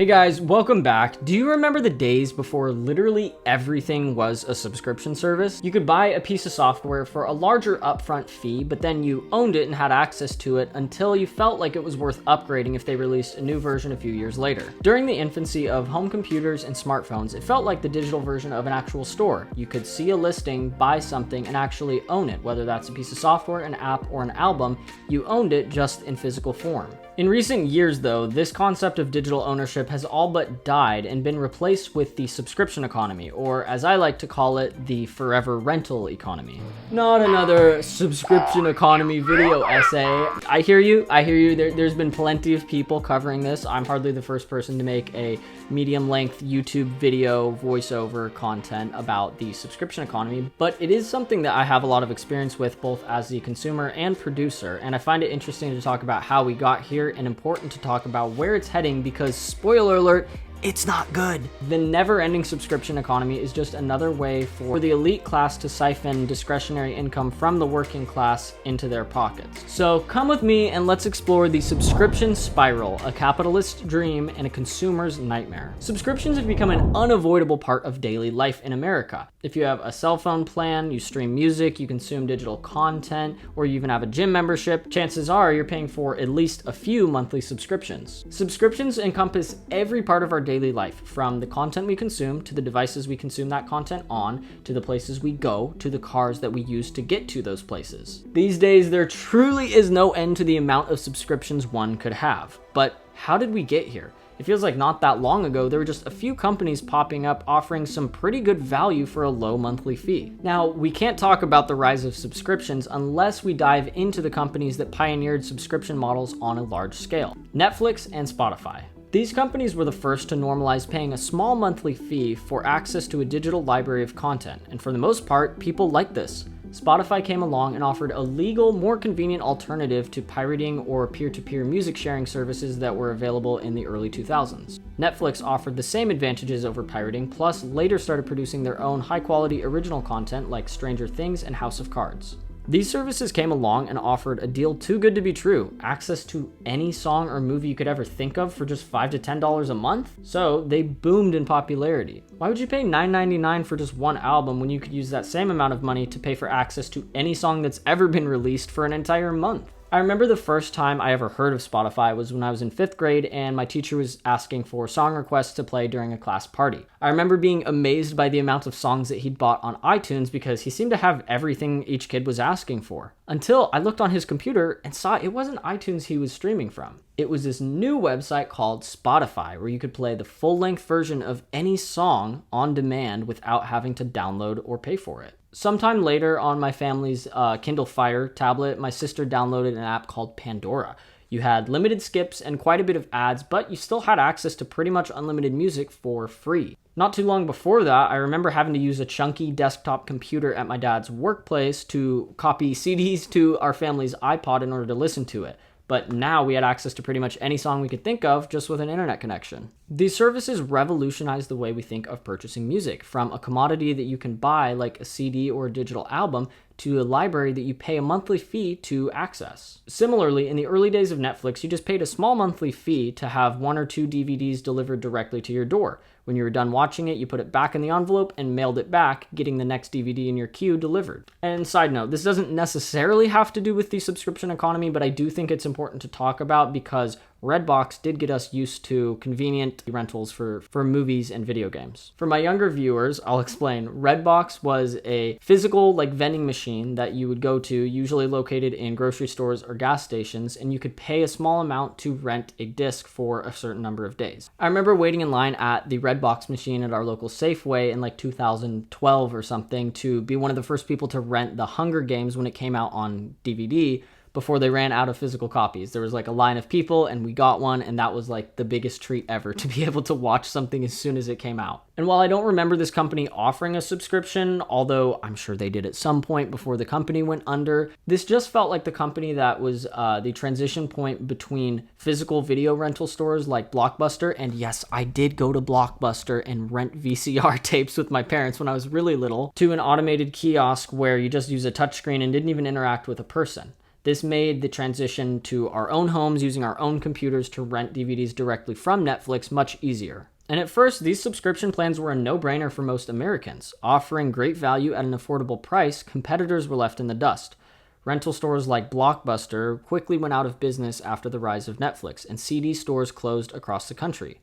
Hey guys, welcome back. Do you remember the days before literally everything was a subscription service? You could buy a piece of software for a larger upfront fee, but then you owned it and had access to it until you felt like it was worth upgrading if they released a new version a few years later. During the infancy of home computers and smartphones, it felt like the digital version of an actual store. You could see a listing, buy something, and actually own it, whether that's a piece of software, an app, or an album. You owned it just in physical form. In recent years, though, this concept of digital ownership has all but died and been replaced with the subscription economy, or as I like to call it, the forever rental economy. Not another subscription economy video essay. I hear you. There's been plenty of people covering this. I'm hardly the first person to make a medium-length YouTube video voiceover content about the subscription economy, but it is something that I have a lot of experience with both as the consumer and producer, and I find it interesting to talk about how we got here and important to talk about where it's heading because, spoiler alert, it's not good. The never-ending subscription economy is just another way for the elite class to siphon discretionary income from the working class into their pockets. So come with me and let's explore the subscription spiral, a capitalist's dream and a consumer's nightmare. Subscriptions have become an unavoidable part of daily life in America. If you have a cell phone plan, you stream music, you consume digital content, or you even have a gym membership, chances are you're paying for at least a few monthly subscriptions. Subscriptions encompass every part of our daily life, from the content we consume, to the devices we consume that content on, to the places we go, to the cars that we use to get to those places. These days, there truly is no end to the amount of subscriptions one could have. But how did we get here? It feels like not that long ago, there were just a few companies popping up offering some pretty good value for a low monthly fee. Now, we can't talk about the rise of subscriptions unless we dive into the companies that pioneered subscription models on a large scale. Netflix and Spotify. These companies were the first to normalize paying a small monthly fee for access to a digital library of content, and for the most part, people liked this. Spotify came along and offered a legal, more convenient alternative to pirating or peer-to-peer music sharing services that were available in the early 2000s. Netflix offered the same advantages over pirating, plus later started producing their own high-quality original content like Stranger Things and House of Cards. These services came along and offered a deal too good to be true, access to any song or movie you could ever think of for just $5 to $10 a month. So they boomed in popularity. Why would you pay $9.99 for just one album when you could use that same amount of money to pay for access to any song that's ever been released for an entire month? I remember the first time I ever heard of Spotify was when I was in 5th grade and my teacher was asking for song requests to play during a class party. I remember being amazed by the amount of songs that he'd bought on iTunes because he seemed to have everything each kid was asking for. Until I looked on his computer and saw it wasn't iTunes he was streaming from. It was this new website called Spotify where you could play the full-length version of any song on demand without having to download or pay for it. Sometime later on my family's Kindle Fire tablet, my sister downloaded an app called Pandora. You had limited skips and quite a bit of ads, but you still had access to pretty much unlimited music for free. Not too long before that, I remember having to use a chunky desktop computer at my dad's workplace to copy CDs to our family's iPod in order to listen to it. But now we had access to pretty much any song we could think of just with an internet connection. These services revolutionized the way we think of purchasing music, from a commodity that you can buy like a CD or a digital album to a library that you pay a monthly fee to access. Similarly, in the early days of Netflix, you just paid a small monthly fee to have 1 or 2 DVDs delivered directly to your door. When you were done watching it, you put it back in the envelope and mailed it back, getting the next DVD in your queue delivered. And side note, this doesn't necessarily have to do with the subscription economy, but I do think it's important to talk about because Redbox did get us used to convenient rentals for movies and video games. For my younger viewers, I'll explain. Redbox was a physical vending machine that you would go to, usually located in grocery stores or gas stations, and you could pay a small amount to rent a disc for a certain number of days. I remember waiting in line at the Redbox machine at our local Safeway in 2012 or something to be one of the first people to rent The Hunger Games when it came out on DVD, before they ran out of physical copies. There was a line of people and we got one, and that was the biggest treat ever to be able to watch something as soon as it came out. And while I don't remember this company offering a subscription, although I'm sure they did at some point before the company went under, this just felt like the company that was the transition point between physical video rental stores like Blockbuster, and yes, I did go to Blockbuster and rent VCR tapes with my parents when I was really little, to an automated kiosk where you just use a touchscreen and didn't even interact with a person. This made the transition to our own homes using our own computers to rent DVDs directly from Netflix much easier. And at first, these subscription plans were a no-brainer for most Americans. Offering great value at an affordable price, competitors were left in the dust. Rental stores like Blockbuster quickly went out of business after the rise of Netflix, and CD stores closed across the country.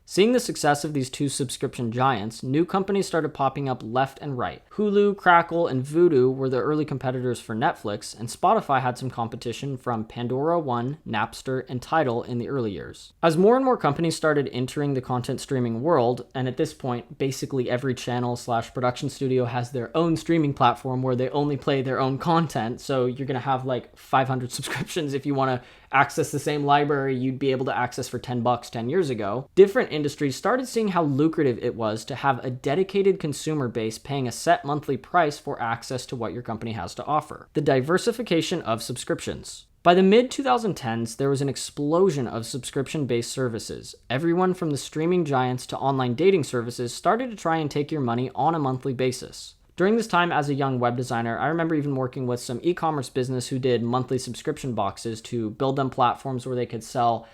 Seeing the success of these two subscription giants, new companies started popping up left and right. Hulu, Crackle, and Vudu were the early competitors for Netflix, and Spotify had some competition from Pandora One, Napster, and Tidal in the early years. As more and more companies started entering the content streaming world, and at this point, basically every channel/production studio has their own streaming platform where they only play their own content, so you're gonna have like 500 subscriptions if you wanna access the same library you'd be able to access for $10 10 years ago. Different industries started seeing how lucrative it was to have a dedicated consumer base paying a set monthly price for access to what your company has to offer. The diversification of subscriptions. By the mid-2010s, there was an explosion of subscription-based services. Everyone from the streaming giants to online dating services started to try and take your money on a monthly basis. During this time as a young web designer, I remember even working with some e-commerce business who did monthly subscription boxes to build them platforms where they could sell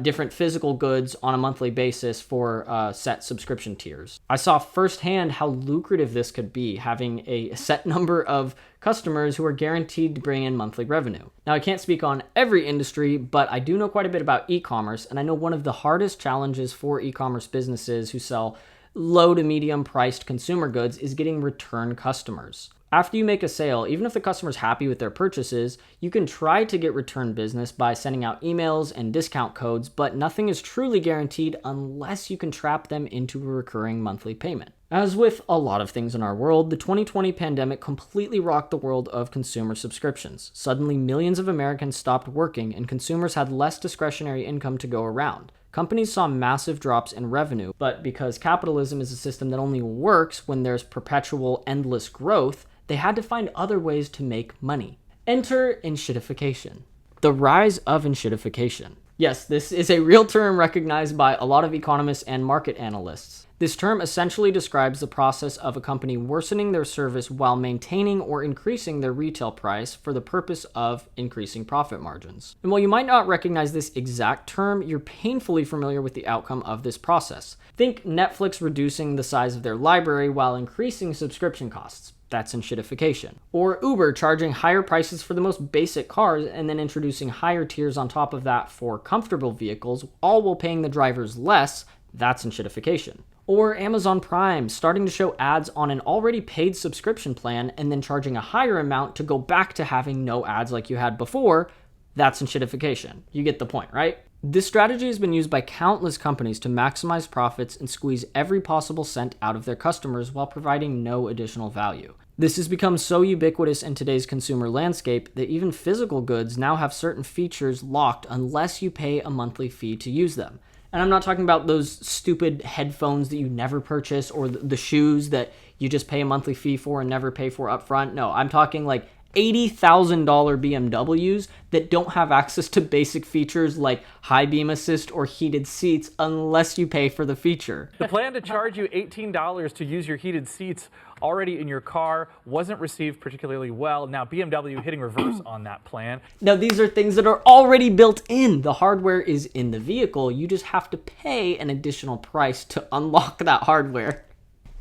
different physical goods on a monthly basis for set subscription tiers. I saw firsthand how lucrative this could be, having a set number of customers who are guaranteed to bring in monthly revenue. Now, I can't speak on every industry, but I do know quite a bit about e-commerce, and I know one of the hardest challenges for e-commerce businesses who sell low to medium priced consumer goods is getting return customers. After you make a sale, even if the customer's happy with their purchases, you can try to get return business by sending out emails and discount codes, but nothing is truly guaranteed unless you can trap them into a recurring monthly payment. As with a lot of things in our world, the 2020 pandemic completely rocked the world of consumer subscriptions. Suddenly, millions of Americans stopped working and consumers had less discretionary income to go around. Companies saw massive drops in revenue, but because capitalism is a system that only works when there's perpetual, endless growth, they had to find other ways to make money. Enter enshittification. The rise of enshittification. Yes, this is a real term recognized by a lot of economists and market analysts. This term essentially describes the process of a company worsening their service while maintaining or increasing their retail price for the purpose of increasing profit margins. And while you might not recognize this exact term, you're painfully familiar with the outcome of this process. Think Netflix reducing the size of their library while increasing subscription costs. That's enshittification. Or Uber charging higher prices for the most basic cars and then introducing higher tiers on top of that for comfortable vehicles, all while paying the drivers less. That's enshittification. Or Amazon Prime starting to show ads on an already paid subscription plan and then charging a higher amount to go back to having no ads like you had before. That's enshittification. You get the point, right? This strategy has been used by countless companies to maximize profits and squeeze every possible cent out of their customers while providing no additional value. This has become so ubiquitous in today's consumer landscape that even physical goods now have certain features locked unless you pay a monthly fee to use them. And I'm not talking about those stupid headphones that you never purchase or the shoes that you just pay a monthly fee for and never pay for upfront. No, I'm talking like $80,000 BMWs that don't have access to basic features like high beam assist or heated seats unless you pay for the feature. The plan to charge you $18 to use your heated seats already in your car wasn't received particularly well. Now BMW hitting reverse on that plan. Now these are things that are already built in. The hardware is in the vehicle. You just have to pay an additional price to unlock that hardware.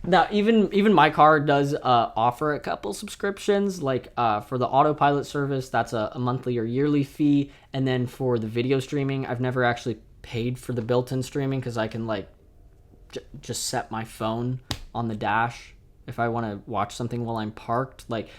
Now, even my car does offer a couple subscriptions, like for the autopilot service, that's a monthly or yearly fee. And then for the video streaming, I've never actually paid for the built-in streaming because I can like just set my phone on the dash if I want to watch something while I'm parked. Like,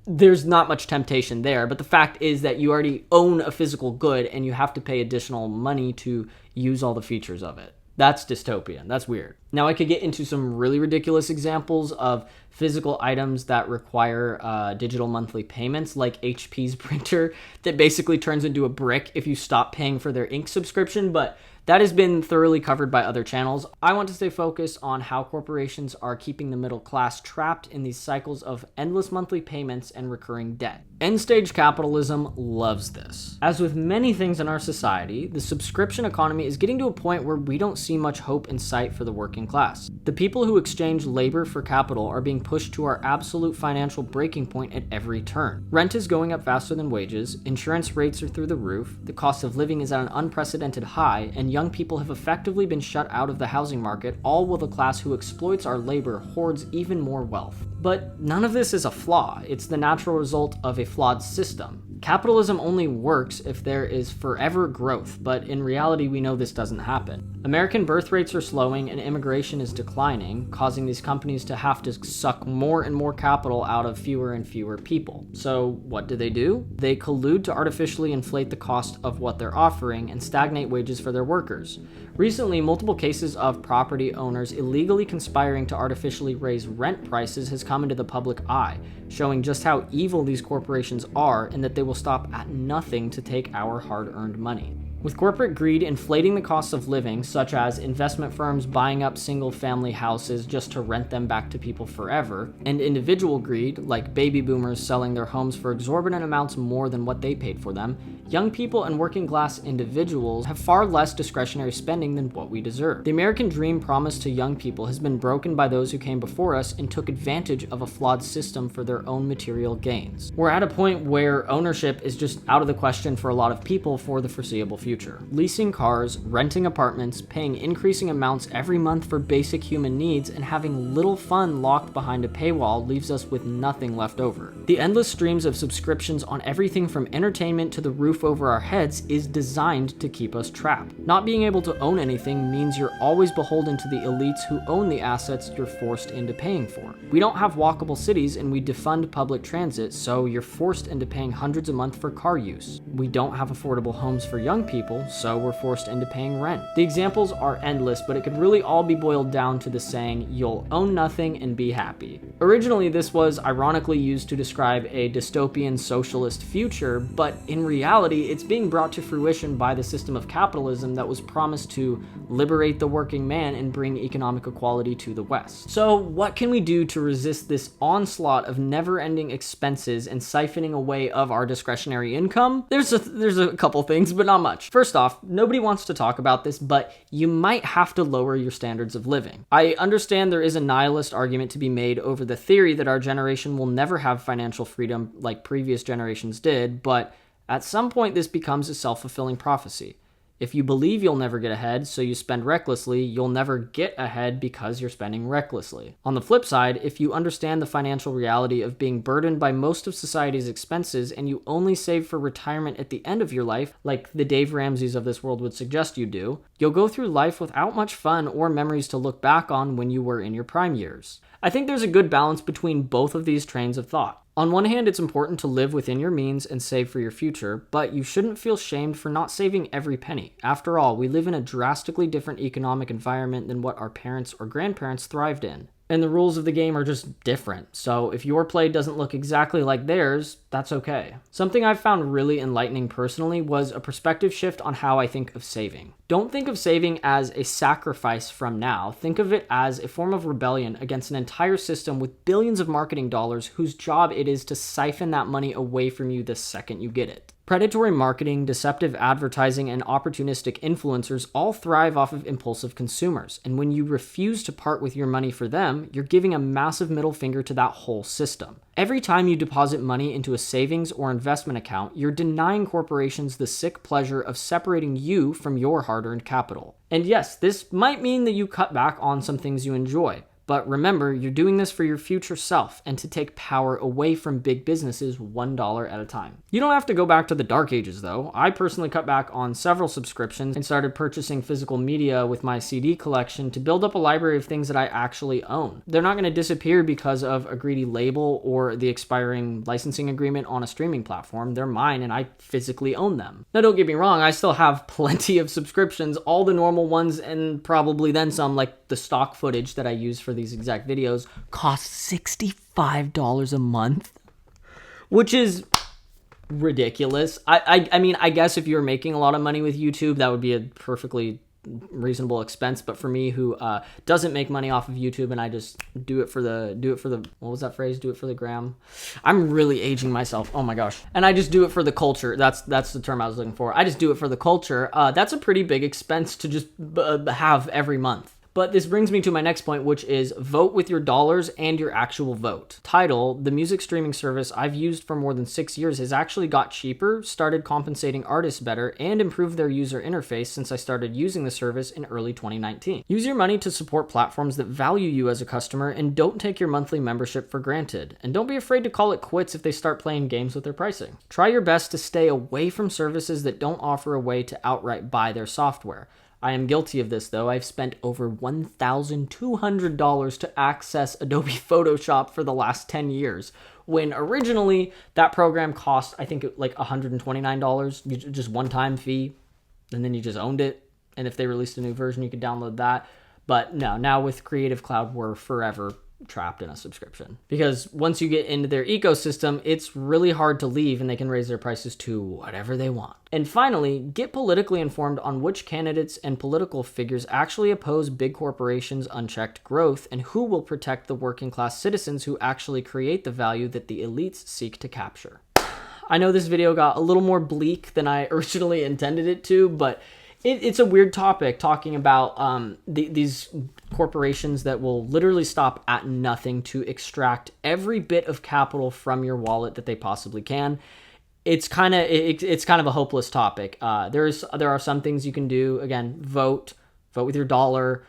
there's not much temptation there. But the fact is that you already own a physical good and you have to pay additional money to use all the features of it. That's dystopian. That's weird. Now, I could get into some really ridiculous examples of physical items that require digital monthly payments, like HP's printer that basically turns into a brick if you stop paying for their ink subscription. But That has been thoroughly covered by other channels. I want to stay focused on how corporations are keeping the middle class trapped in these cycles of endless monthly payments and recurring debt. End-stage capitalism loves this. As with many things in our society, the subscription economy is getting to a point where we don't see much hope in sight for the working class. The people who exchange labor for capital are being pushed to our absolute financial breaking point at every turn. Rent is going up faster than wages, insurance rates are through the roof, the cost of living is at an unprecedented high, and young people have effectively been shut out of the housing market, all while the class who exploits our labor hoards even more wealth. But none of this is a flaw. It's the natural result of a flawed system. Capitalism only works if there is forever growth, but in reality, we know this doesn't happen. American birth rates are slowing and immigration is declining, causing these companies to have to suck more and more capital out of fewer and fewer people. So what do? They collude to artificially inflate the cost of what they're offering and stagnate wages for their workers. Recently, multiple cases of property owners illegally conspiring to artificially raise rent prices has come into the public eye, showing just how evil these corporations are and that they will stop at nothing to take our hard-earned money. With corporate greed inflating the costs of living, such as investment firms buying up single-family houses just to rent them back to people forever, and individual greed, like baby boomers selling their homes for exorbitant amounts more than what they paid for them, young people and working-class individuals have far less discretionary spending than what we deserve. The American dream promised to young people has been broken by those who came before us and took advantage of a flawed system for their own material gains. We're at a point where ownership is just out of the question for a lot of people for the foreseeable future. Leasing cars, renting apartments, paying increasing amounts every month for basic human needs, and having little fun locked behind a paywall leaves us with nothing left over. The endless streams of subscriptions on everything from entertainment to the roof over our heads is designed to keep us trapped. Not being able to own anything means you're always beholden to the elites who own the assets you're forced into paying for. We don't have walkable cities and we defund public transit, so you're forced into paying hundreds a month for car use. We don't have affordable homes for young people, so we're forced into paying rent. The examples are endless, but it could really all be boiled down to the saying, "You'll own nothing and be happy." Originally, this was ironically used to describe a dystopian socialist future, but in reality, it's being brought to fruition by the system of capitalism that was promised to liberate the working man and bring economic equality to the West. So what can we do to resist this onslaught of never-ending expenses and siphoning away of our discretionary income? There's a couple things, but not much. First off, nobody wants to talk about this, but you might have to lower your standards of living. I understand there is a nihilist argument to be made over the theory that our generation will never have financial freedom like previous generations did, but at some point this becomes a self-fulfilling prophecy. If you believe you'll never get ahead, so you spend recklessly, you'll never get ahead because you're spending recklessly. On the flip side, if you understand the financial reality of being burdened by most of society's expenses and you only save for retirement at the end of your life, like the Dave Ramseys of this world would suggest you do, you'll go through life without much fun or memories to look back on when you were in your prime years. I think there's a good balance between both of these trains of thought. On one hand, it's important to live within your means and save for your future, but you shouldn't feel shamed for not saving every penny. After all, we live in a drastically different economic environment than what our parents or grandparents thrived in. And the rules of the game are just different, so if your play doesn't look exactly like theirs, that's okay. Something I've found really enlightening personally was a perspective shift on how I think of saving. Don't think of saving as a sacrifice from now. Think of it as a form of rebellion against an entire system with billions of marketing dollars whose job it is to siphon that money away from you the second you get it. Predatory marketing, deceptive advertising, and opportunistic influencers all thrive off of impulsive consumers, and when you refuse to part with your money for them, you're giving a massive middle finger to that whole system. Every time you deposit money into a savings or investment account, you're denying corporations the sick pleasure of separating you from your hard-earned capital. And yes, this might mean that you cut back on some things you enjoy. But remember, you're doing this for your future self and to take power away from big businesses $1 at a time. You don't have to go back to the dark ages though. I personally cut back on several subscriptions and started purchasing physical media with my CD collection to build up a library of things that I actually own. They're not going to disappear because of a greedy label or the expiring licensing agreement on a streaming platform. They're mine and I physically own them. Now don't get me wrong, I still have plenty of subscriptions, all the normal ones and probably then some, like the stock footage that I use for these exact videos costs $65 a month, which is ridiculous. I mean, I guess if you're making a lot of money with YouTube, that would be a perfectly reasonable expense. But for me, who doesn't make money off of YouTube, and I just do it for the what was that phrase? Do it for the gram. I'm really aging myself. Oh my gosh. And I just do it for the culture. That's the term I was looking for. I just do it for the culture. That's a pretty big expense to just have every month. But this brings me to my next point, which is vote with your dollars and your actual vote. Tidal, the music streaming service I've used for more than 6 years, has actually got cheaper, started compensating artists better, and improved their user interface since I started using the service in early 2019. Use your money to support platforms that value you as a customer, and don't take your monthly membership for granted. And don't be afraid to call it quits if they start playing games with their pricing. Try your best to stay away from services that don't offer a way to outright buy their software. I am guilty of this, though. I've spent over $1,200 to access Adobe Photoshop for the last 10 years, when originally that program cost, I think, like $129, just one-time fee, and then you just owned it. And if they released a new version, you could download that. But no, now with Creative Cloud, we're forever trapped in a subscription, because once you get into their ecosystem, it's really hard to leave, and they can raise their prices to whatever they want. And finally, get politically informed on which candidates and political figures actually oppose big corporations' unchecked growth, and who will protect the working class citizens who actually create the value that the elites seek to capture. I know this video got a little more bleak than I originally intended it to, but it's a weird topic, talking about these corporations that will literally stop at nothing to extract every bit of capital from your wallet that they possibly can. It's kind of a hopeless topic. There are some things you can do. Again, vote with your dollar,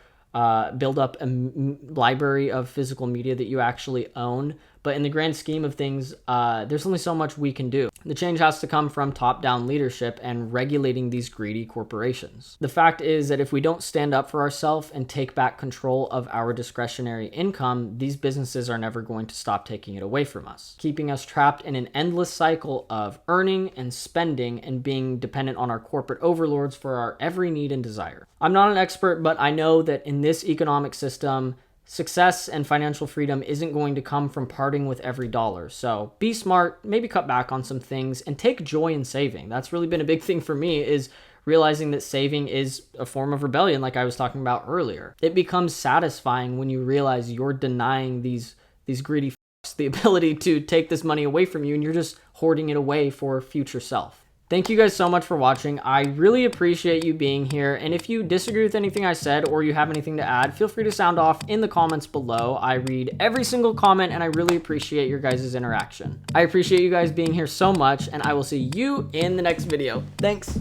build up a library of physical media that you actually own. But in the grand scheme of things, there's only so much we can do. The change has to come from top-down leadership and regulating these greedy corporations. The fact is that if we don't stand up for ourselves and take back control of our discretionary income, these businesses are never going to stop taking it away from us, keeping us trapped in an endless cycle of earning and spending and being dependent on our corporate overlords for our every need and desire. I'm not an expert, but I know that in this economic system, success and financial freedom isn't going to come from parting with every dollar. So be smart, maybe cut back on some things, and take joy in saving. That's really been a big thing for me, is realizing that saving is a form of rebellion, like I was talking about earlier. It becomes satisfying when you realize you're denying these greedy f***s the ability to take this money away from you, and you're just hoarding it away for future self. Thank you guys so much for watching. I really appreciate you being here. And if you disagree with anything I said, or you have anything to add, feel free to sound off in the comments below. I read every single comment, and I really appreciate your guys' interaction. I appreciate you guys being here so much, and I will see you in the next video. Thanks.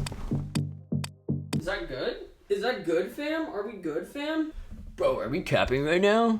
Is that good? Is that good, fam? Are we good, fam? Bro, are we capping right now?